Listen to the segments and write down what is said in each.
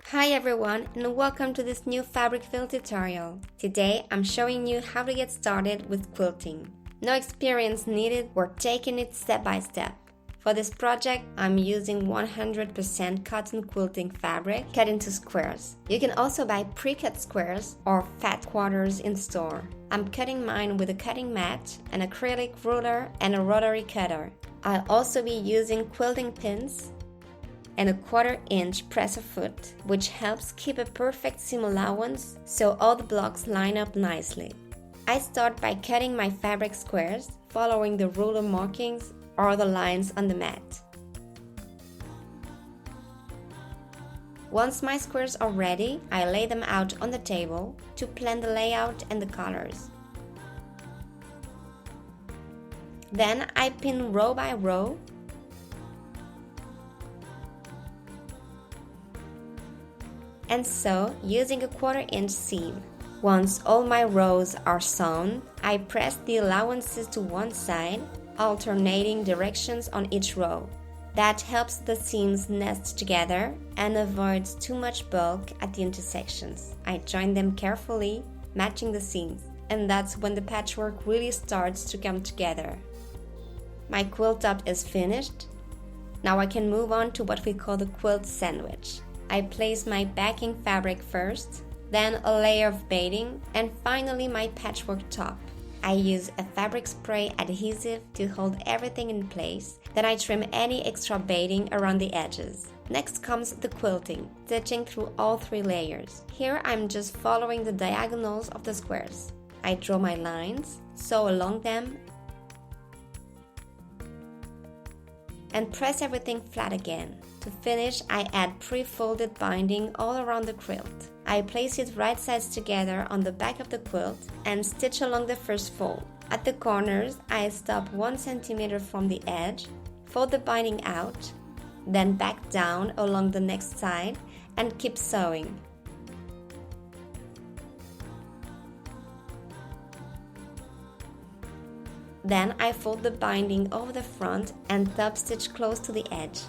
Hi everyone and welcome to this new fabric fill tutorial. Today I'm showing you how to get started with quilting. No experience needed, we're taking it step by step. For this project I'm using 100% cotton quilting fabric cut into squares. You can also buy pre-cut squares or fat quarters in store. I'm cutting mine with a cutting mat, an acrylic ruler and a rotary cutter. I'll also be using quilting pins and a 1/4 inch presser foot, which helps keep a perfect seam allowance so all the blocks line up nicely. I start by cutting my fabric squares, following the ruler markings or the lines on the mat. Once my squares are ready, I lay them out on the table to plan the layout and the colors. Then I pin row by row and sew using a 1/4 inch seam. Once all my rows are sewn, I press the allowances to one side, alternating directions on each row. That helps the seams nest together and avoids too much bulk at the intersections. I join them carefully, matching the seams, and that's when the patchwork really starts to come together. My quilt top is finished. Now I can move on to what we call the quilt sandwich. I place my backing fabric first, then a layer of batting, and finally my patchwork top. I use a fabric spray adhesive to hold everything in place, then I trim any extra batting around the edges. Next comes the quilting, stitching through all 3 layers. Here I'm just following the diagonals of the squares. I draw my lines, sew along them, and press everything flat again. To finish, I add pre-folded binding all around the quilt. I place it right sides together on the back of the quilt and stitch along the first fold. At the corners, I stop 1 centimeter from the edge, fold the binding out, then back down along the next side and keep sewing. Then I fold the binding over the front and top stitch close to the edge.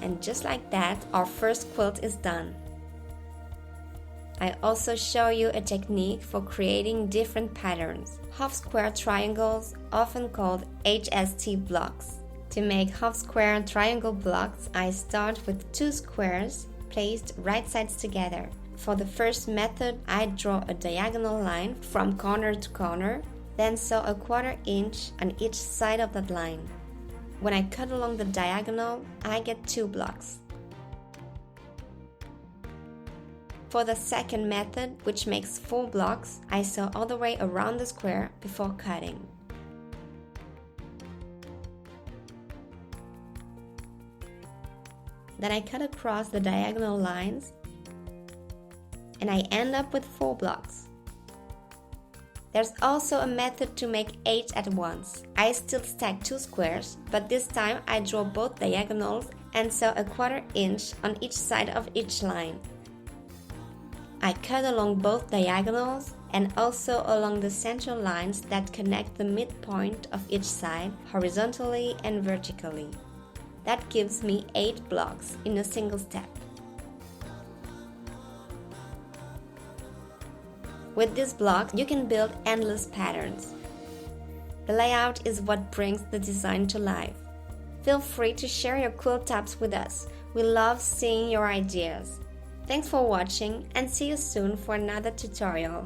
And just like that, our first quilt is done. I also show you a technique for creating different patterns. Half square triangles, often called HST blocks. To make half square triangle blocks, I start with 2 squares placed right sides together. For the first method, I draw a diagonal line from corner to corner, then sew a 1/4 inch on each side of that line. When I cut along the diagonal, I get 2 blocks. For the second method, which makes 4 blocks, I sew all the way around the square before cutting. Then I cut across the diagonal lines, and I end up with 4 blocks. There's also a method to make 8 at once. I still stack 2 squares, but this time I draw both diagonals and sew a 1/4 inch on each side of each line. I cut along both diagonals and also along the central lines that connect the midpoint of each side horizontally and vertically. That gives me 8 blocks in a single step. With these blocks, you can build endless patterns. The layout is what brings the design to life. Feel free to share your quilt tops with us. We love seeing your ideas. Thanks for watching and see you soon for another tutorial.